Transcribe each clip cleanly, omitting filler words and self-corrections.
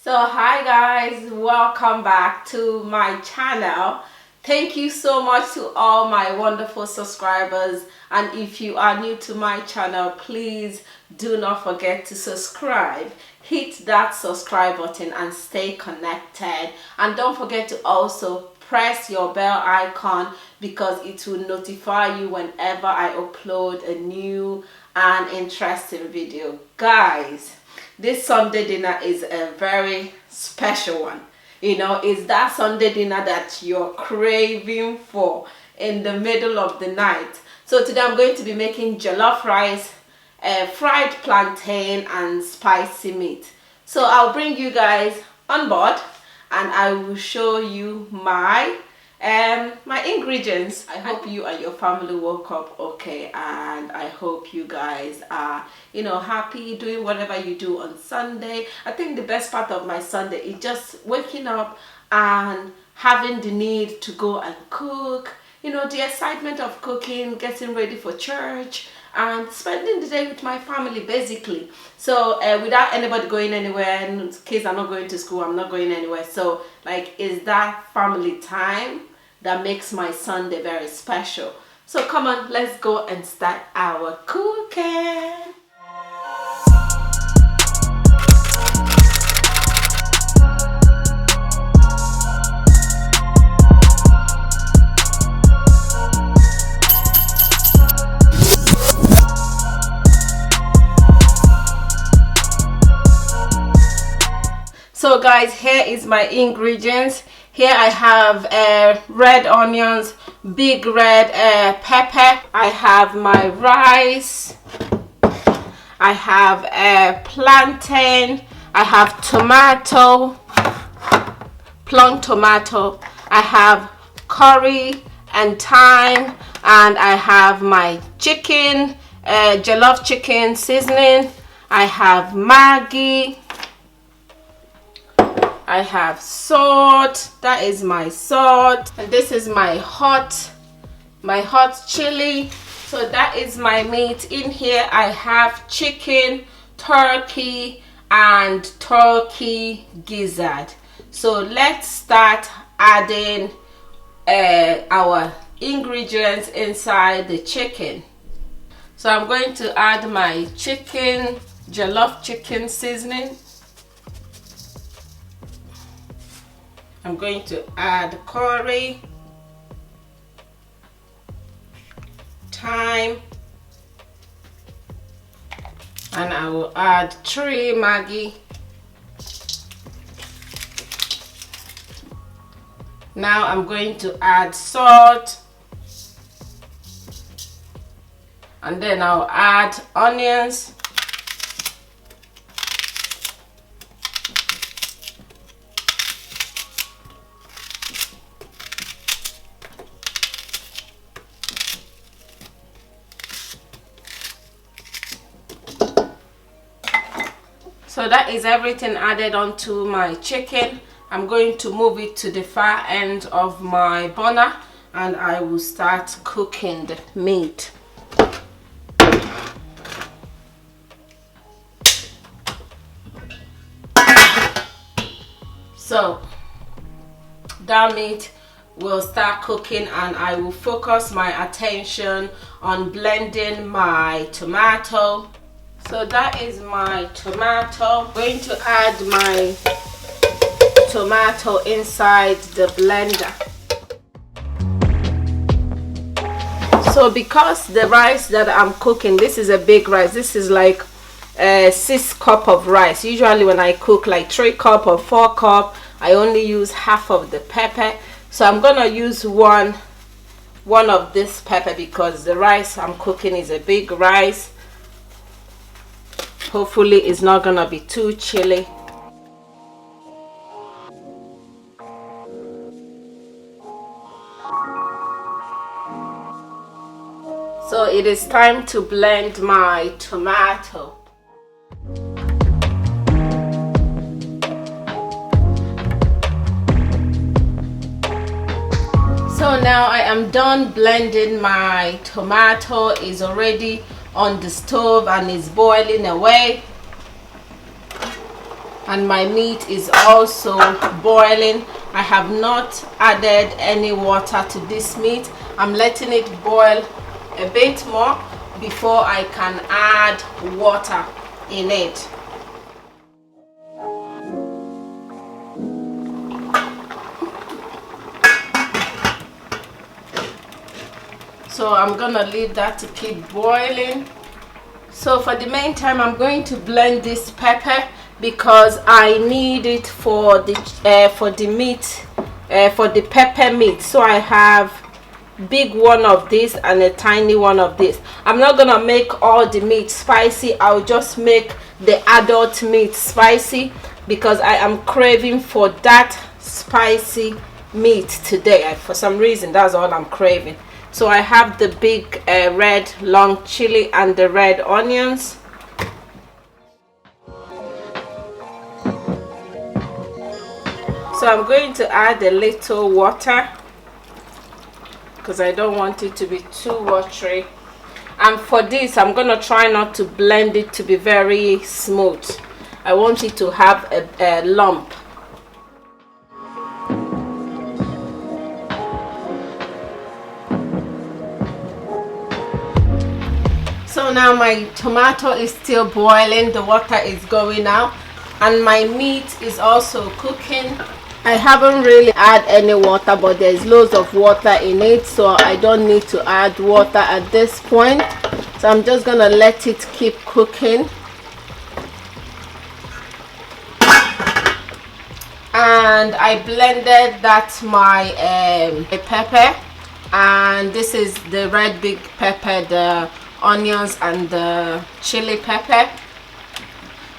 So hi guys, welcome back to my channel. Thank you so much to all my wonderful subscribers, and if you are new to my channel, please do not forget to subscribe. Hit that subscribe button and stay connected, and don't forget to also press your bell icon because it will notify you whenever I upload a new and interesting video. Guys, this Sunday dinner is a very special one. You know, it's that Sunday dinner that you're craving for in the middle of the night. So today I'm going to be making jollof rice, fried plantain and spicy meat. So I'll bring you guys on board and I will show you my ingredients. I hope you and your family woke up okay, and I hope you guys are, happy doing whatever you do on Sunday. I think the best part of my Sunday is just waking up and having the need to go and cook, the excitement of cooking, getting ready for church and spending the day with my family basically. So without anybody going anywhere, kids are not going to school, I'm not going anywhere, so is that family time that makes my Sunday very special. So come on, let's go and start our cooking. So guys, here is my ingredients. Here I have red onions, big red pepper. I have my rice. I have plantain. I have tomato, plum tomato. I have curry and thyme, and I have my chicken, jollof chicken seasoning. I have Maggi. I have salt, that is my salt, and this is my hot chili. So that is my meat. In here I have chicken, turkey and turkey gizzard. So let's start adding our ingredients inside the chicken. So I'm going to add my chicken, jollof chicken seasoning. I'm going to add curry, thyme, and I will add 3 Maggi. Now I'm going to add salt, and then I'll add onions. So that is everything added onto my chicken. I'm going to move it to the far end of my burner and I will start cooking the meat. So that meat will start cooking and I will focus my attention on blending my tomato. So that is my tomato. I'm going to add my tomato inside the blender. So because the rice that I'm cooking, this is a big rice. This is like 6 cups of rice. Usually when I cook like 3 cups or 4 cups, I only use half of the pepper. So I'm gonna use one of this pepper because the rice I'm cooking is a big rice. Hopefully it's not gonna be too chilly. So it is time to blend my tomato. So now I am done blending. My tomato is already on the stove and is boiling away. and my meat is also boiling. I have not added any water to this meat. I'm letting it boil a bit more before I can add water in it. So I'm gonna leave that to keep boiling. So for the meantime, I'm going to blend this pepper because I need it for the meat, for the pepper meat. So I have big one of this and a tiny one of this. I'm not gonna make all the meat spicy. I'll just make the adult meat spicy because I am craving for that spicy meat today. For some reason, that's all I'm craving. So I have the big red long chili and the red onions. So I'm going to add a little water because I don't want it to be too watery. And for this, I'm going to try not to blend it to be very smooth. I want it to have a lump. So now my tomato is still boiling, the water is going out, and my meat is also cooking. I haven't really add any water, but there's loads of water in it, so I don't need to add water at this point. So I'm just gonna let it keep cooking. And I blended that my pepper, and this is the red big pepper, the onions and the chili pepper.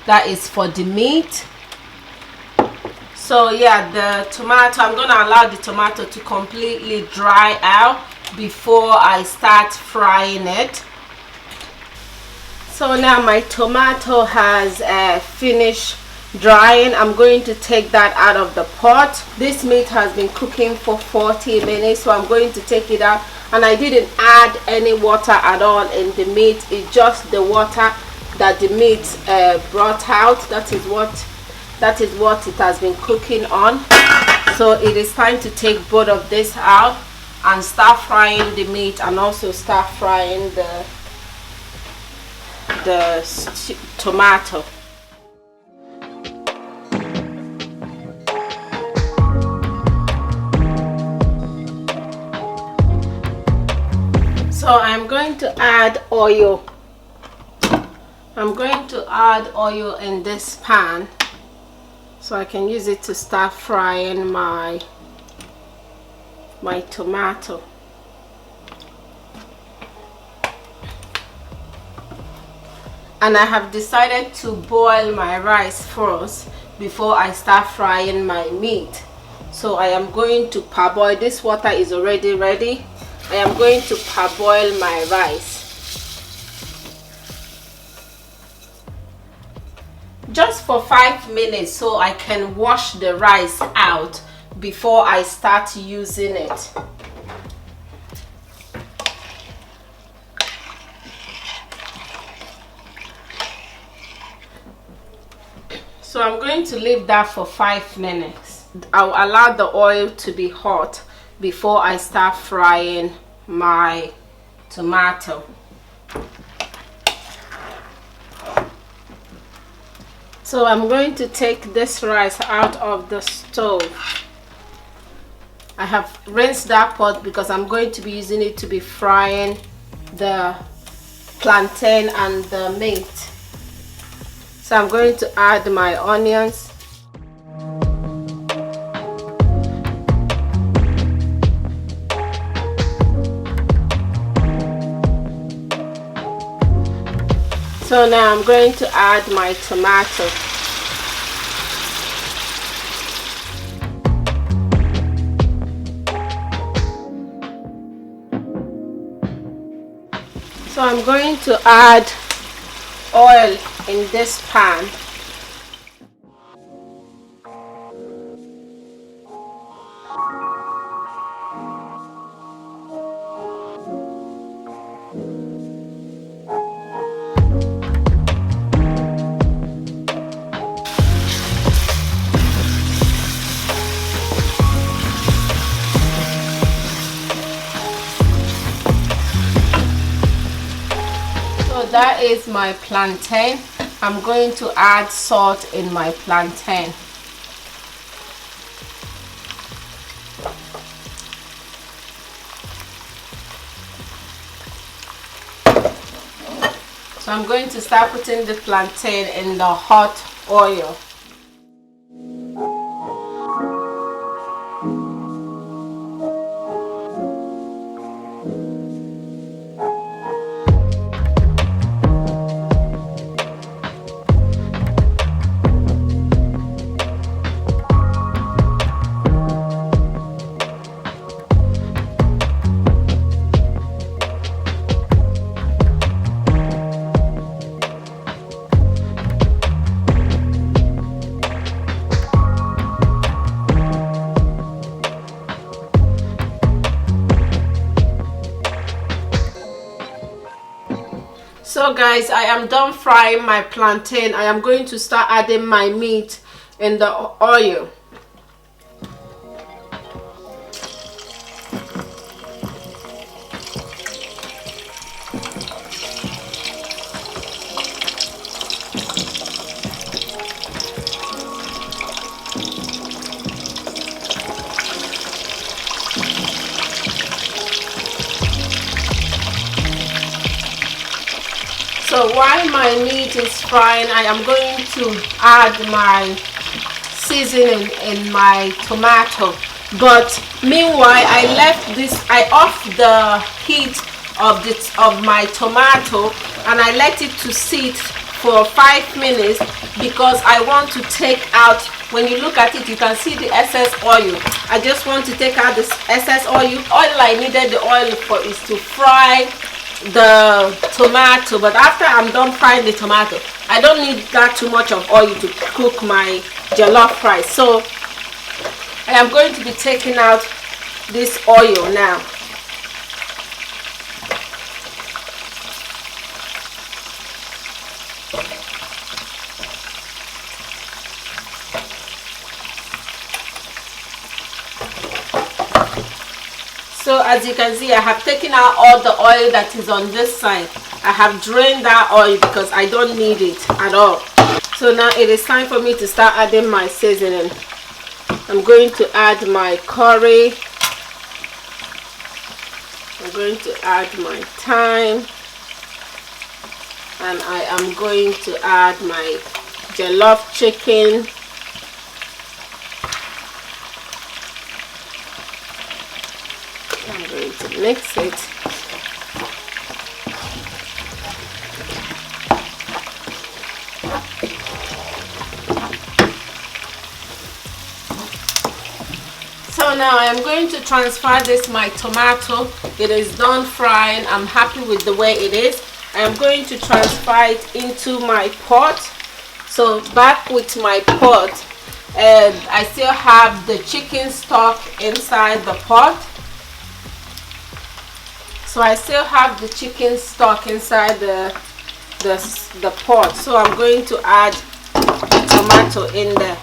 That is for the meat. So yeah, the tomato, I'm gonna allow the tomato to completely dry out before I start frying it. So now my tomato has finished drying. I'm going to take that out of the pot. This meat has been cooking for 40 minutes, so I'm going to take it out. And I didn't add any water at all in the meat. It's just the water that the meat brought out. That is what it has been cooking on. So it is time to take both of this out and start frying the meat, and also start frying the tomato. So I'm going to add oil. I'm going to add oil in this pan so I can use it to start frying my tomato. And I have decided to boil my rice first before I start frying my meat. So I am going to parboil. This water is already ready. I am going to parboil my rice. Just for 5 minutes so I can wash the rice out before I start using it. So I'm going to leave that for 5 minutes. I'll allow the oil to be hot before I start frying my tomato. So I'm going to take this rice out of the stove. I have rinsed that pot because I'm going to be using it to be frying the plantain and the meat. So I'm going to add my onions. So now I'm going to add my tomato. So I'm going to add oil in this pan. that is my plantain. I'm going to add salt in my plantain. So I'm going to start putting the plantain in the hot oil. So guys, I am done frying my plantain. I am going to start adding my meat in the oil. So while my meat is frying, I am going to add my seasoning in my tomato. But meanwhile, I off the heat of my tomato and I let it to sit for 5 minutes because I want to take out, when you look at it, you can see the excess oil. I just want to take out this excess oil. All I needed the oil for is to fry the tomato, but after I'm done frying the tomato, I don't need that too much of oil to cook my jollof rice. So I am going to be taking out this oil now. So as you can see, I have taken out all the oil that is on this side. I have drained that oil because I don't need it at all. So now it is time for me to start adding my seasoning. I'm going to add my curry. I'm going to add my thyme. And I am going to add my jollof chicken. I'm going to mix it. So now I am going to transfer my tomato. It is done frying. I'm happy with the way it is. I am going to transfer it into my pot. So back with my pot, and I still have the chicken stock inside the pot. So I still have the chicken stock inside the pot. So I'm going to add the tomato in there.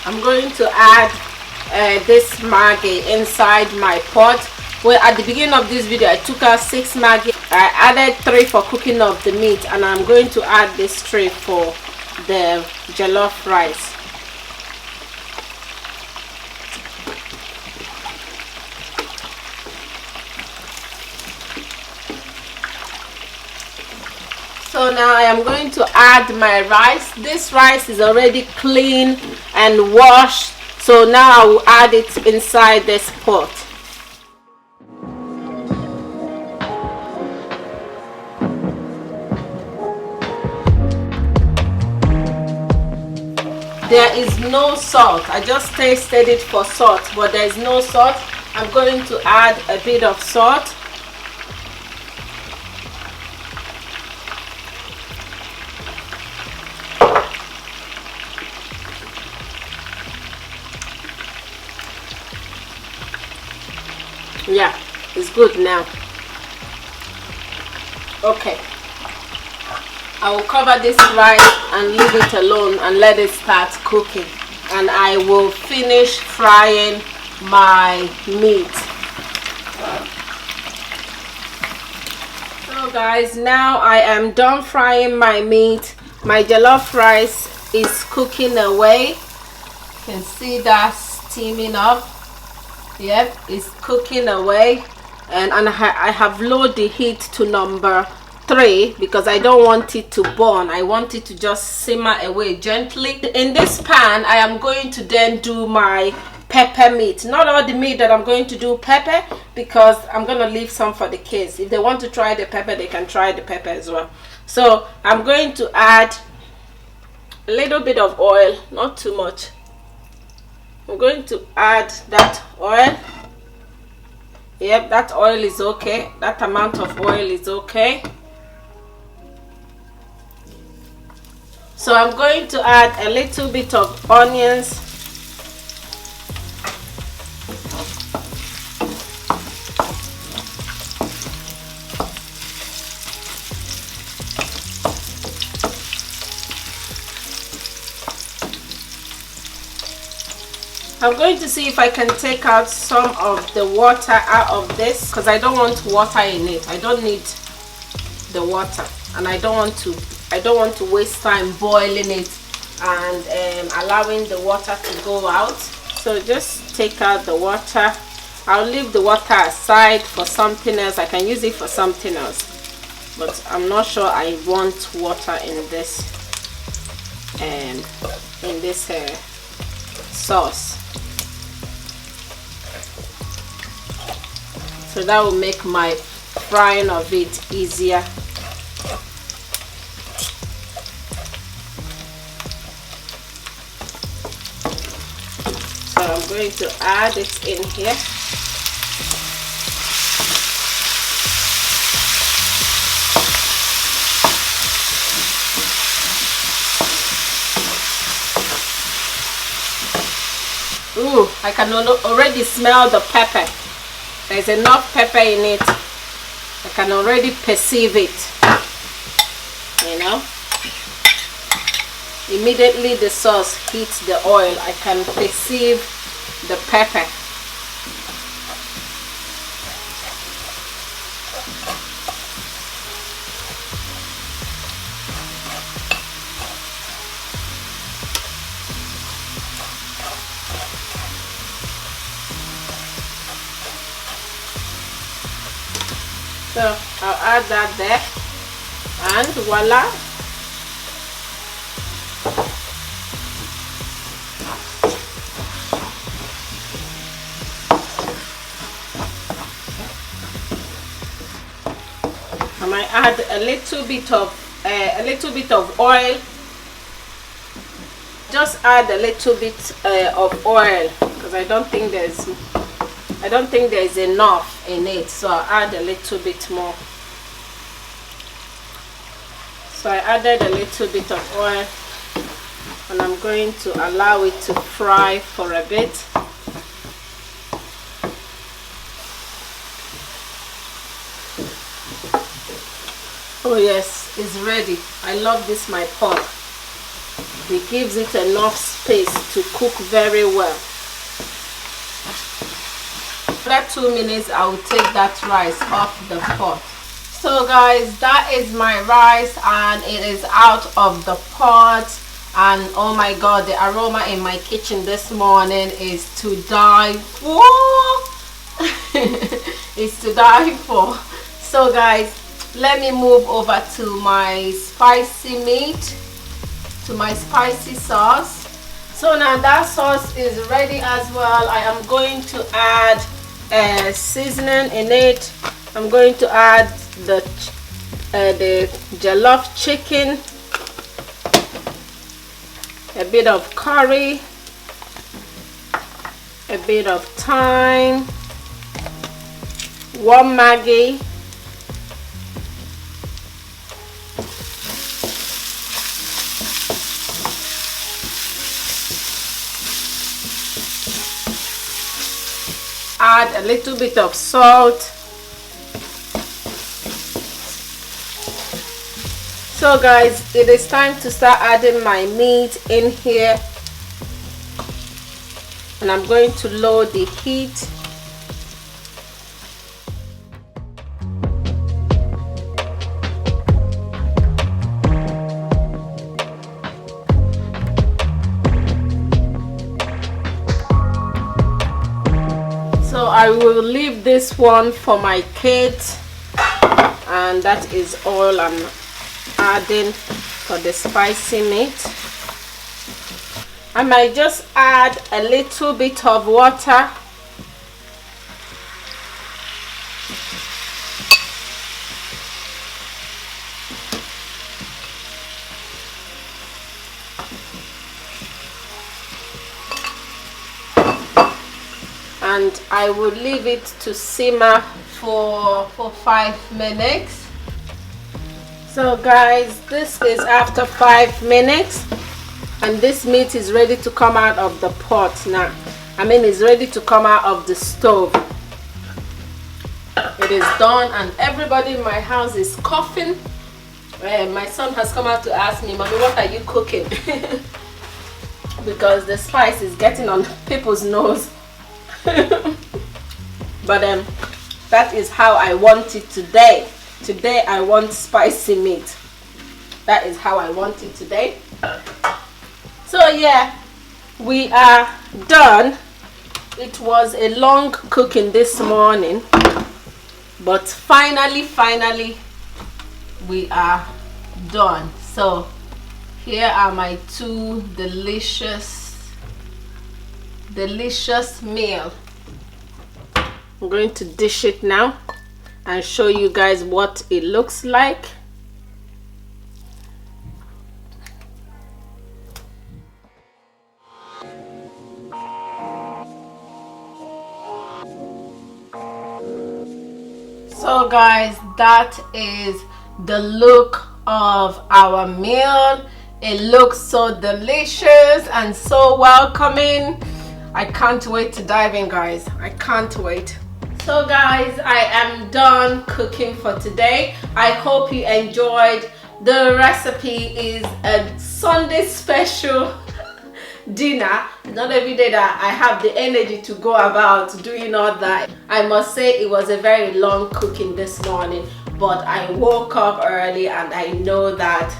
I'm going to add this Maggi inside my pot. Well, at the beginning of this video I took out 6 Maggi. I added 3 for cooking of the meat, and I'm going to add this 3 for the jollof rice. So now I am going to add my rice. This rice is already clean and washed, so now I will add it inside this pot. There is no salt. I just tasted it for salt, but there is no salt. I'm going to add a bit of salt. good now. Okay, I will cover this rice and leave it alone and let it start cooking, and I will finish frying my meat. So guys, now I am done frying my meat. My jollof rice is cooking away. You can see that steaming up. Yep, it's cooking away, and I have lowered the heat to number 3 because I don't want it to burn. I want it to just simmer away gently. In this pan, I am going to then do my pepper meat. Not all the meat that I'm going to do pepper, because I'm going to leave some for the kids. If they want to try the pepper, they can try the pepper as well. So I'm going to add a little bit of oil, not too much. I'm going to add that oil. Yep, that oil is okay. That amount of oil is okay. So I'm going to add a little bit of onions. I'm going to see if I can take out some of the water out of this, because I don't want water in it. I don't need the water, and I don't want to waste time boiling it and allowing the water to go out. So just take out the water. I'll leave the water aside for something else. I can use it for something else, but I'm not sure I want water in this sauce. So that will make my frying of it easier. So I'm going to add it in here. Ooh, I can already smell the pepper. There's enough pepper in it. I can already perceive it. You know? Immediately the sauce hits the oil, I can perceive the pepper. So I'll add that there, and voila. I might add a little bit of oil. Just add a little bit of oil, because I don't think there's enough in it, so I'll add a little bit more. So I added a little bit of oil, and I'm going to allow it to fry for a bit. Oh yes, it's ready. I love this, my pot. It gives it enough space to cook very well. After 2 minutes, I will take that rice off the pot. So guys, that is my rice, and it is out of the pot. And oh my god, the aroma in my kitchen this morning is to die for. It's to die for. So guys, let me move over to my spicy meat, to my spicy sauce. So now that sauce is ready as well. I am going to add seasoning in it. I'm going to add the jollof chicken, a bit of curry, a bit of thyme, 1 Maggi, add a little bit of salt, So guys, it is time to start adding my meat in here, and I'm going to lower the heat. So I will leave this one for my kids, and that is all I'm adding for the spicy meat. I might just add a little bit of water. And I will leave it to simmer for 5 minutes. So guys, this is after 5 minutes, and this meat is ready to come out of the pot now. I mean, it's ready to come out of the stove. It is done, and everybody in my house is coughing. My son has come out to ask me, "Mommy, what are you cooking?" Because the spice is getting on people's nose. But that is how I want it today. Today I want spicy meat. That is how I want it today. So yeah, we are done. It was a long cooking this morning, but finally we are done. So here are my two delicious meal. I'm going to dish it now and show you guys what it looks like. So guys, that is the look of our meal. It looks so delicious and so welcoming. I can't wait to dive in, guys. I can't wait. So guys, I am done cooking for today. I hope you enjoyed. The recipe is a Sunday special dinner. Not every day that I have the energy to go about doing all that. I must say it was a very long cooking this morning, but I woke up early and I know that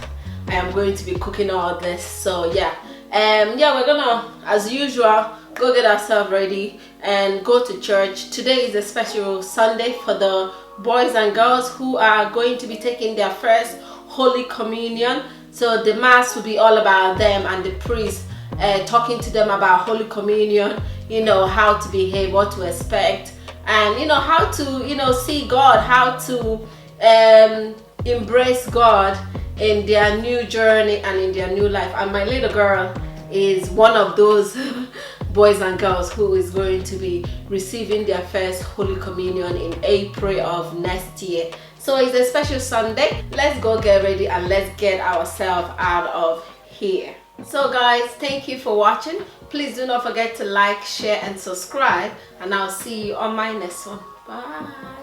I am going to be cooking all this. So yeah, we're gonna, as usual, go get ourselves ready and go to church. Today is a special Sunday for the boys and girls who are going to be taking their first Holy Communion. So the mass will be all about them, and the priest talking to them about Holy Communion, you know, how to behave, what to expect, and you know, how to, you know, see God, how to embrace God in their new journey and in their new life. And my little girl is one of those boys and girls who is going to be receiving their first Holy Communion in April of next year. So it's a special Sunday. Let's go get ready and let's get ourselves out of here. So guys, thank you for watching. Please do not forget to like, share and subscribe, and I'll see you on my next one. Bye.